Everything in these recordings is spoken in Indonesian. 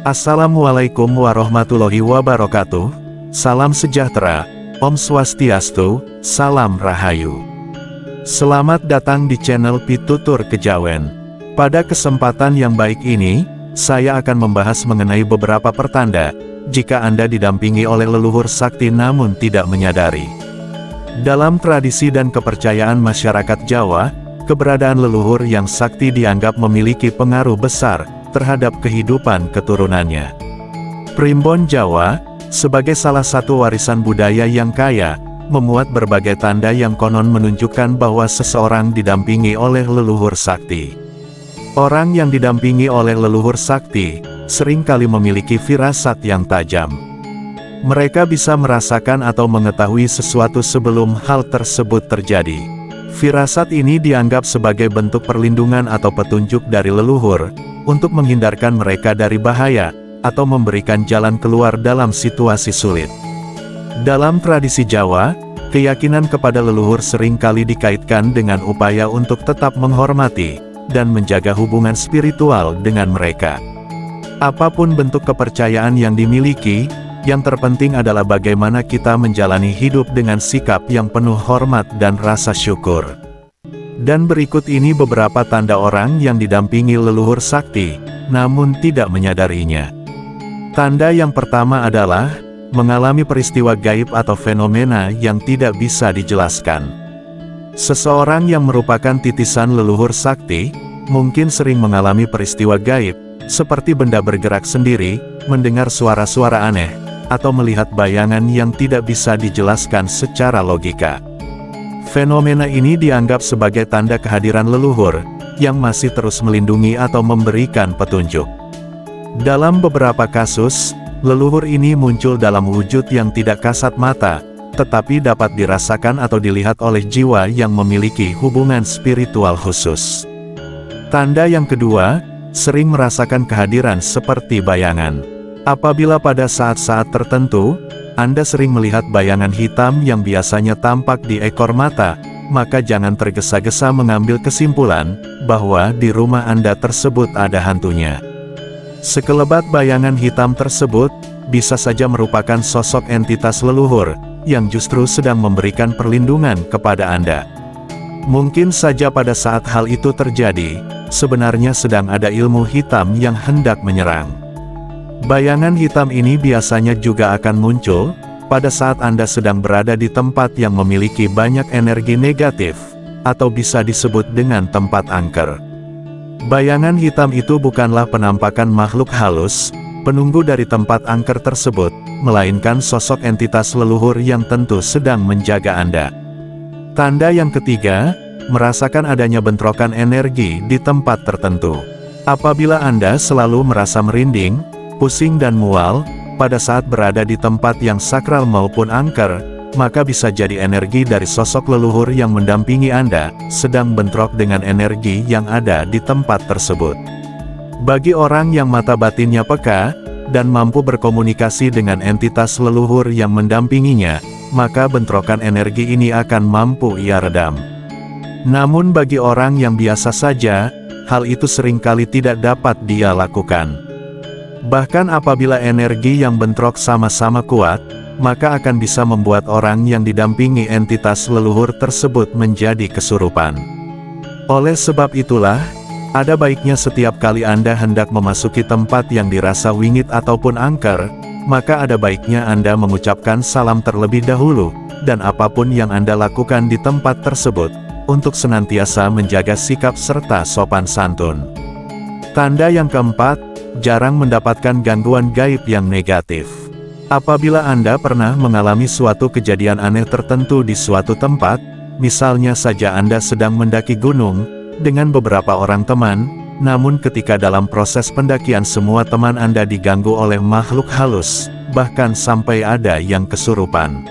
Assalamualaikum warahmatullahi wabarakatuh. Salam sejahtera, Om Swastiastu, Salam Rahayu. Selamat datang di channel Pitutur Kejawen. Pada kesempatan yang baik ini, saya akan membahas mengenai beberapa pertanda jika Anda didampingi oleh leluhur sakti namun tidak menyadari. Dalam tradisi dan kepercayaan masyarakat Jawa, keberadaan leluhur yang sakti dianggap memiliki pengaruh besar terhadap kehidupan keturunannya. Primbon Jawa, sebagai salah satu warisan budaya yang kaya, memuat berbagai tanda yang konon menunjukkan bahwa seseorang didampingi oleh leluhur sakti. Orang yang didampingi oleh leluhur sakti, seringkali memiliki firasat yang tajam. Mereka bisa merasakan atau mengetahui sesuatu sebelum hal tersebut terjadi. Firasat ini dianggap sebagai bentuk perlindungan atau petunjuk dari leluhur, untuk menghindarkan mereka dari bahaya, atau memberikan jalan keluar dalam situasi sulit. Dalam tradisi Jawa, keyakinan kepada leluhur seringkali dikaitkan dengan upaya untuk tetap menghormati, dan menjaga hubungan spiritual dengan mereka. Apapun bentuk kepercayaan yang dimiliki, yang terpenting adalah bagaimana kita menjalani hidup dengan sikap yang penuh hormat dan rasa syukur. Dan berikut ini beberapa tanda orang yang didampingi leluhur sakti, namun tidak menyadarinya. Tanda yang pertama adalah mengalami peristiwa gaib atau fenomena yang tidak bisa dijelaskan. Seseorang yang merupakan titisan leluhur sakti, mungkin sering mengalami peristiwa gaib, seperti benda bergerak sendiri, mendengar suara-suara aneh, atau melihat bayangan yang tidak bisa dijelaskan secara logika. Fenomena ini dianggap sebagai tanda kehadiran leluhur, yang masih terus melindungi atau memberikan petunjuk. Dalam beberapa kasus, leluhur ini muncul dalam wujud yang tidak kasat mata, tetapi dapat dirasakan atau dilihat oleh jiwa yang memiliki hubungan spiritual khusus. Tanda yang kedua, sering merasakan kehadiran seperti bayangan. Apabila pada saat-saat tertentu, Anda sering melihat bayangan hitam yang biasanya tampak di ekor mata, maka jangan tergesa-gesa mengambil kesimpulan bahwa di rumah Anda tersebut ada hantunya. Sekelebat bayangan hitam tersebut bisa saja merupakan sosok entitas leluhur yang justru sedang memberikan perlindungan kepada Anda. Mungkin saja pada saat hal itu terjadi, sebenarnya sedang ada ilmu hitam yang hendak menyerang. Bayangan hitam ini biasanya juga akan muncul pada saat Anda sedang berada di tempat yang memiliki banyak energi negatif, atau bisa disebut dengan tempat angker. Bayangan hitam itu bukanlah penampakan makhluk halus, penunggu dari tempat angker tersebut, melainkan sosok entitas leluhur yang tentu sedang menjaga Anda. Tanda yang ketiga, merasakan adanya bentrokan energi di tempat tertentu. Apabila Anda selalu merasa merinding, pusing dan mual, pada saat berada di tempat yang sakral maupun angker, maka bisa jadi energi dari sosok leluhur yang mendampingi Anda, sedang bentrok dengan energi yang ada di tempat tersebut. Bagi orang yang mata batinnya peka, dan mampu berkomunikasi dengan entitas leluhur yang mendampinginya, maka bentrokan energi ini akan mampu ia redam. Namun bagi orang yang biasa saja, hal itu seringkali tidak dapat dia lakukan. Bahkan apabila energi yang bentrok sama-sama kuat, maka akan bisa membuat orang yang didampingi entitas leluhur tersebut menjadi kesurupan. Oleh sebab itulah, ada baiknya setiap kali Anda hendak memasuki tempat yang dirasa wingit ataupun angker, maka ada baiknya Anda mengucapkan salam terlebih dahulu, dan apapun yang Anda lakukan di tempat tersebut, untuk senantiasa menjaga sikap serta sopan santun. Tanda yang keempat, jarang mendapatkan gangguan gaib yang negatif. Apabila Anda pernah mengalami suatu kejadian aneh tertentu di suatu tempat, misalnya saja Anda sedang mendaki gunung, dengan beberapa orang teman, namun ketika dalam proses pendakian semua teman Anda diganggu oleh makhluk halus, bahkan sampai ada yang kesurupan.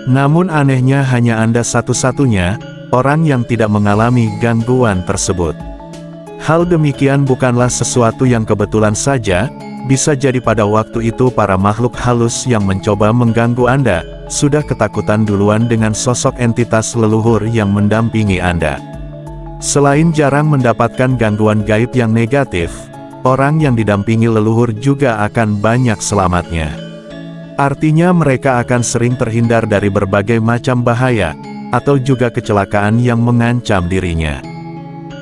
Namun anehnya hanya Anda satu-satunya, orang yang tidak mengalami gangguan tersebut. Hal demikian bukanlah sesuatu yang kebetulan saja, bisa jadi pada waktu itu para makhluk halus yang mencoba mengganggu Anda, sudah ketakutan duluan dengan sosok entitas leluhur yang mendampingi Anda. Selain jarang mendapatkan gangguan gaib yang negatif, orang yang didampingi leluhur juga akan banyak selamatnya. Artinya mereka akan sering terhindar dari berbagai macam bahaya, atau juga kecelakaan yang mengancam dirinya.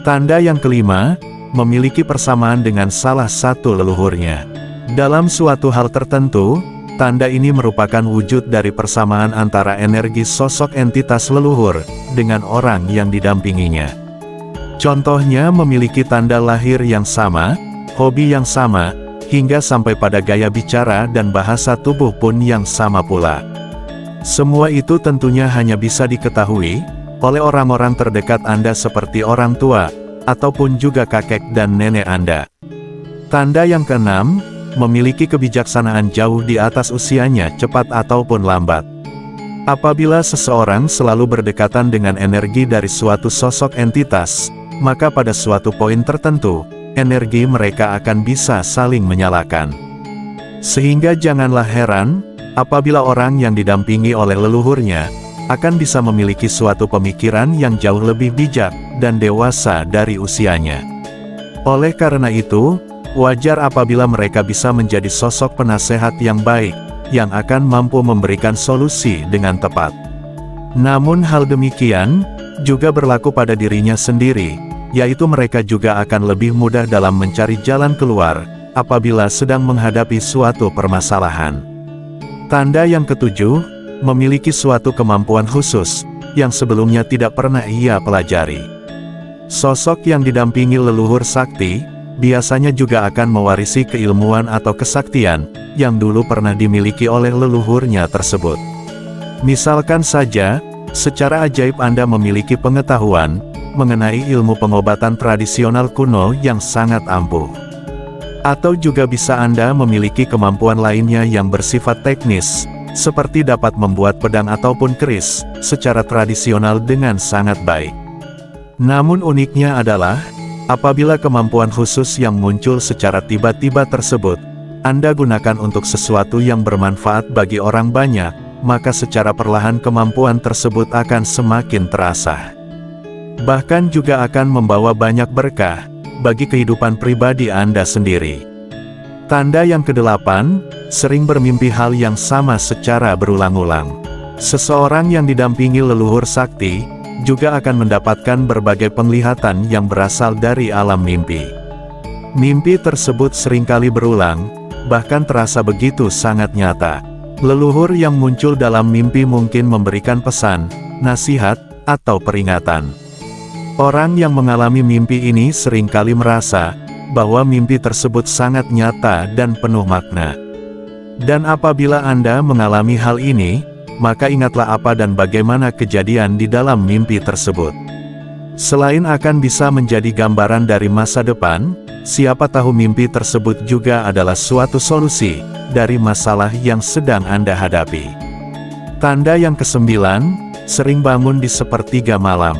Tanda yang kelima, memiliki persamaan dengan salah satu leluhurnya. Dalam suatu hal tertentu, tanda ini merupakan wujud dari persamaan antara energi sosok entitas leluhur dengan orang yang didampinginya. Contohnya memiliki tanda lahir yang sama, hobi yang sama, hingga sampai pada gaya bicara dan bahasa tubuh pun yang sama pula. Semua itu tentunya hanya bisa diketahui oleh orang-orang terdekat Anda seperti orang tua, ataupun juga kakek dan nenek Anda. Tanda yang keenam, memiliki kebijaksanaan jauh di atas usianya cepat ataupun lambat. Apabila seseorang selalu berdekatan dengan energi dari suatu sosok entitas, maka pada suatu poin tertentu, energi mereka akan bisa saling menyalakan. Sehingga janganlah heran, apabila orang yang didampingi oleh leluhurnya, akan bisa memiliki suatu pemikiran yang jauh lebih bijak dan dewasa dari usianya. Oleh karena itu, wajar apabila mereka bisa menjadi sosok penasehat yang baik, yang akan mampu memberikan solusi dengan tepat. Namun hal demikian juga berlaku pada dirinya sendiri, yaitu mereka juga akan lebih mudah dalam mencari jalan keluar, apabila sedang menghadapi suatu permasalahan. Tanda yang ketujuh, memiliki suatu kemampuan khusus, yang sebelumnya tidak pernah ia pelajari. Sosok yang didampingi leluhur sakti, biasanya juga akan mewarisi keilmuan atau kesaktian, yang dulu pernah dimiliki oleh leluhurnya tersebut. Misalkan saja, secara ajaib Anda memiliki pengetahuan, mengenai ilmu pengobatan tradisional kuno yang sangat ampuh. Atau juga bisa Anda memiliki kemampuan lainnya yang bersifat teknis, seperti dapat membuat pedang ataupun keris, secara tradisional dengan sangat baik. Namun uniknya adalah, apabila kemampuan khusus yang muncul secara tiba-tiba tersebut, Anda gunakan untuk sesuatu yang bermanfaat bagi orang banyak, maka secara perlahan kemampuan tersebut akan semakin terasa. Bahkan juga akan membawa banyak berkah, bagi kehidupan pribadi Anda sendiri. Tanda yang kedelapan, sering bermimpi hal yang sama secara berulang-ulang. Seseorang yang didampingi leluhur sakti, juga akan mendapatkan berbagai penglihatan yang berasal dari alam mimpi. Mimpi tersebut seringkali berulang, bahkan terasa begitu sangat nyata. Leluhur yang muncul dalam mimpi mungkin memberikan pesan, nasihat, atau peringatan. Orang yang mengalami mimpi ini seringkali merasa bahwa mimpi tersebut sangat nyata dan penuh makna. Dan apabila Anda mengalami hal ini, maka ingatlah apa dan bagaimana kejadian di dalam mimpi tersebut. Selain akan bisa menjadi gambaran dari masa depan, siapa tahu mimpi tersebut juga adalah suatu solusi dari masalah yang sedang Anda hadapi. Tanda yang kesembilan, sering bangun di sepertiga malam.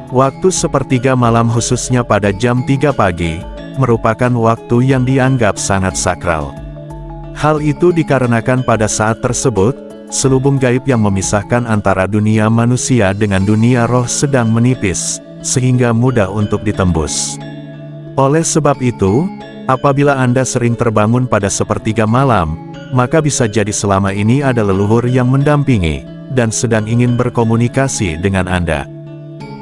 Waktu sepertiga malam khususnya pada jam 3 pagi, merupakan waktu yang dianggap sangat sakral. Hal itu dikarenakan pada saat tersebut, selubung gaib yang memisahkan antara dunia manusia dengan dunia roh sedang menipis, sehingga mudah untuk ditembus. Oleh sebab itu, apabila Anda sering terbangun pada sepertiga malam, maka bisa jadi selama ini ada leluhur yang mendampingi, dan sedang ingin berkomunikasi dengan Anda.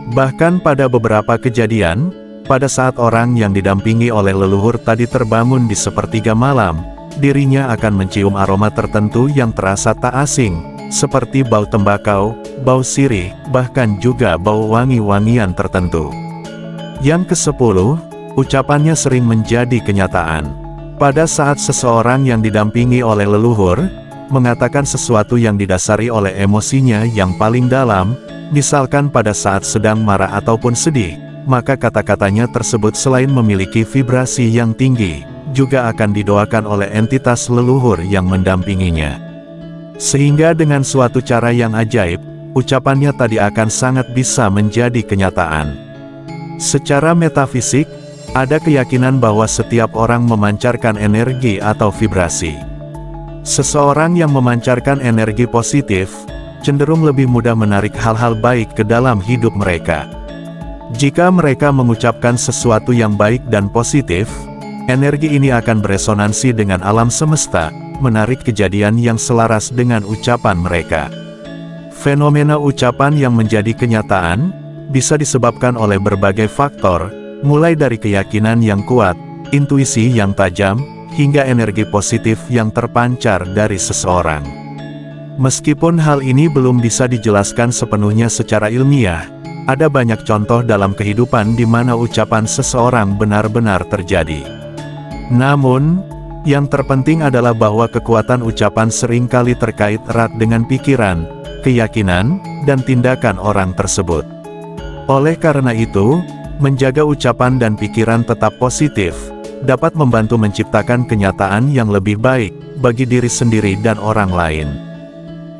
Bahkan pada beberapa kejadian, pada saat orang yang didampingi oleh leluhur tadi terbangun di sepertiga malam, dirinya akan mencium aroma tertentu yang terasa tak asing, seperti bau tembakau, bau sirih, bahkan juga bau wangi-wangian tertentu. Yang ke-10, ucapannya sering menjadi kenyataan. Pada saat seseorang yang didampingi oleh leluhur, mengatakan sesuatu yang didasari oleh emosinya yang paling dalam, misalkan pada saat sedang marah ataupun sedih, maka kata-katanya tersebut selain memiliki vibrasi yang tinggi, juga akan didoakan oleh entitas leluhur yang mendampinginya. Sehingga dengan suatu cara yang ajaib, ucapannya tadi akan sangat bisa menjadi kenyataan. Secara metafisik, ada keyakinan bahwa setiap orang memancarkan energi atau vibrasi. Seseorang yang memancarkan energi positif, cenderung lebih mudah menarik hal-hal baik ke dalam hidup mereka. Jika mereka mengucapkan sesuatu yang baik dan positif, energi ini akan beresonansi dengan alam semesta, menarik kejadian yang selaras dengan ucapan mereka. Fenomena ucapan yang menjadi kenyataan, bisa disebabkan oleh berbagai faktor, mulai dari keyakinan yang kuat, intuisi yang tajam, hingga energi positif yang terpancar dari seseorang. Meskipun hal ini belum bisa dijelaskan sepenuhnya secara ilmiah, ada banyak contoh dalam kehidupan di mana ucapan seseorang benar-benar terjadi. Namun, yang terpenting adalah bahwa kekuatan ucapan seringkali terkait erat dengan pikiran, keyakinan, dan tindakan orang tersebut. Oleh karena itu, menjaga ucapan dan pikiran tetap positif, dapat membantu menciptakan kenyataan yang lebih baik, bagi diri sendiri dan orang lain.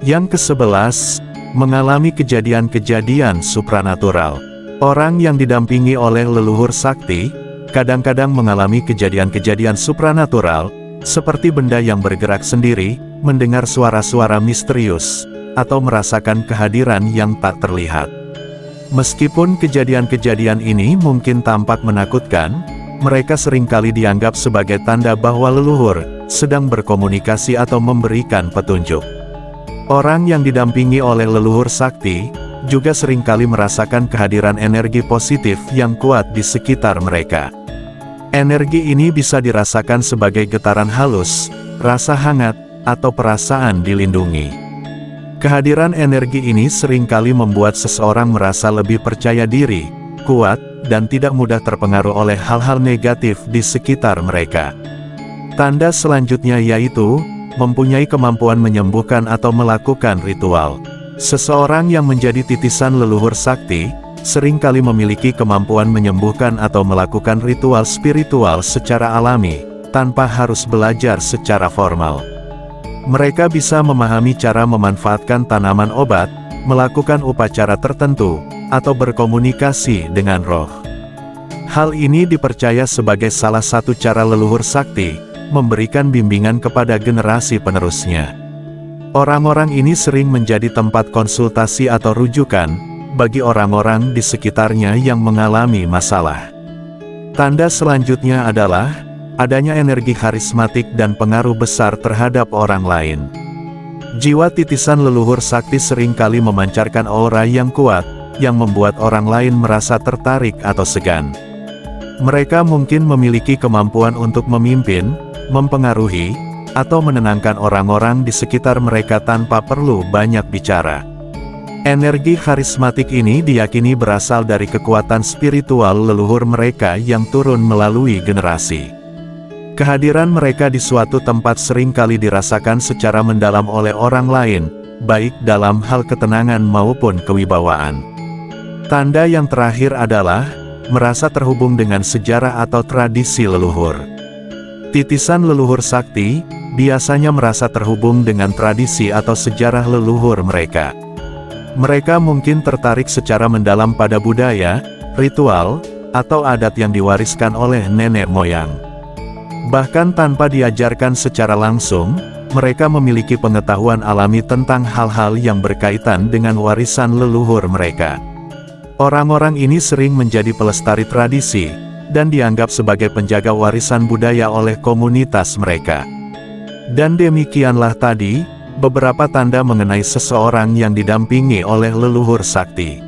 Yang ke-11, mengalami kejadian-kejadian supranatural. Orang yang didampingi oleh leluhur sakti, kadang-kadang mengalami kejadian-kejadian supranatural, seperti benda yang bergerak sendiri, mendengar suara-suara misterius, atau merasakan kehadiran yang tak terlihat. Meskipun kejadian-kejadian ini mungkin tampak menakutkan, mereka seringkali dianggap sebagai tanda bahwa leluhur sedang berkomunikasi atau memberikan petunjuk. Orang yang didampingi oleh leluhur sakti juga seringkali merasakan kehadiran energi positif yang kuat di sekitar mereka. Energi ini bisa dirasakan sebagai getaran halus, rasa hangat, atau perasaan dilindungi. Kehadiran energi ini seringkali membuat seseorang merasa lebih percaya diri, kuat, dan tidak mudah terpengaruh oleh hal-hal negatif di sekitar mereka. Tanda selanjutnya yaitu, mempunyai kemampuan menyembuhkan atau melakukan ritual. Seseorang yang menjadi titisan leluhur sakti, seringkali memiliki kemampuan menyembuhkan atau melakukan ritual spiritual secara alami, tanpa harus belajar secara formal. Mereka bisa memahami cara memanfaatkan tanaman obat, melakukan upacara tertentu, atau berkomunikasi dengan roh. Hal ini dipercaya sebagai salah satu cara leluhur sakti, memberikan bimbingan kepada generasi penerusnya. Orang-orang ini sering menjadi tempat konsultasi atau rujukan, bagi orang-orang di sekitarnya yang mengalami masalah. Tanda selanjutnya adalah, adanya energi karismatik dan pengaruh besar terhadap orang lain. Jiwa titisan leluhur sakti seringkali memancarkan aura yang kuat, yang membuat orang lain merasa tertarik atau segan. Mereka mungkin memiliki kemampuan untuk memimpin, mempengaruhi, atau menenangkan orang-orang di sekitar mereka tanpa perlu banyak bicara. Energi karismatik ini diyakini berasal dari kekuatan spiritual leluhur mereka yang turun melalui generasi. Kehadiran mereka di suatu tempat seringkali dirasakan secara mendalam oleh orang lain, baik dalam hal ketenangan maupun kewibawaan. Tanda yang terakhir adalah, merasa terhubung dengan sejarah atau tradisi leluhur. Titisan leluhur sakti, biasanya merasa terhubung dengan tradisi atau sejarah leluhur mereka. Mereka mungkin tertarik secara mendalam pada budaya, ritual, atau adat yang diwariskan oleh nenek moyang. Bahkan tanpa diajarkan secara langsung, mereka memiliki pengetahuan alami tentang hal-hal yang berkaitan dengan warisan leluhur mereka. Orang-orang ini sering menjadi pelestari tradisi, dan dianggap sebagai penjaga warisan budaya oleh komunitas mereka. Dan demikianlah tadi, beberapa tanda mengenai seseorang yang didampingi oleh leluhur sakti.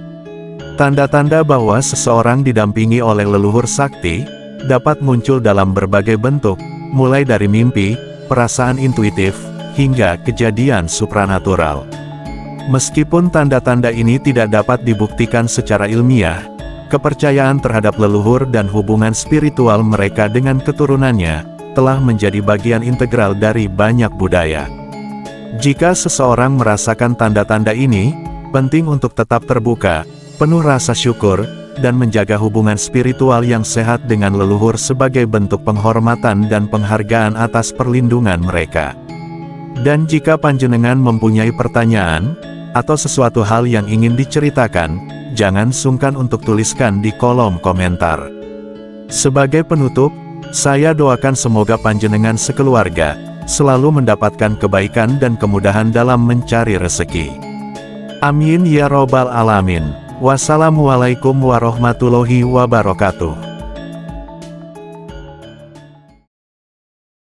Tanda-tanda bahwa seseorang didampingi oleh leluhur sakti, dapat muncul dalam berbagai bentuk, mulai dari mimpi, perasaan intuitif, hingga kejadian supranatural. Meskipun tanda-tanda ini tidak dapat dibuktikan secara ilmiah, kepercayaan terhadap leluhur dan hubungan spiritual mereka dengan keturunannya, telah menjadi bagian integral dari banyak budaya. Jika seseorang merasakan tanda-tanda ini, penting untuk tetap terbuka, penuh rasa syukur, dan menjaga hubungan spiritual yang sehat dengan leluhur sebagai bentuk penghormatan dan penghargaan atas perlindungan mereka. Dan jika panjenengan mempunyai pertanyaan, atau sesuatu hal yang ingin diceritakan, jangan sungkan untuk tuliskan di kolom komentar. Sebagai penutup, saya doakan semoga panjenengan sekeluarga, selalu mendapatkan kebaikan dan kemudahan dalam mencari rezeki. Amin ya robbal alamin. Wassalamualaikum warahmatullahi wabarakatuh.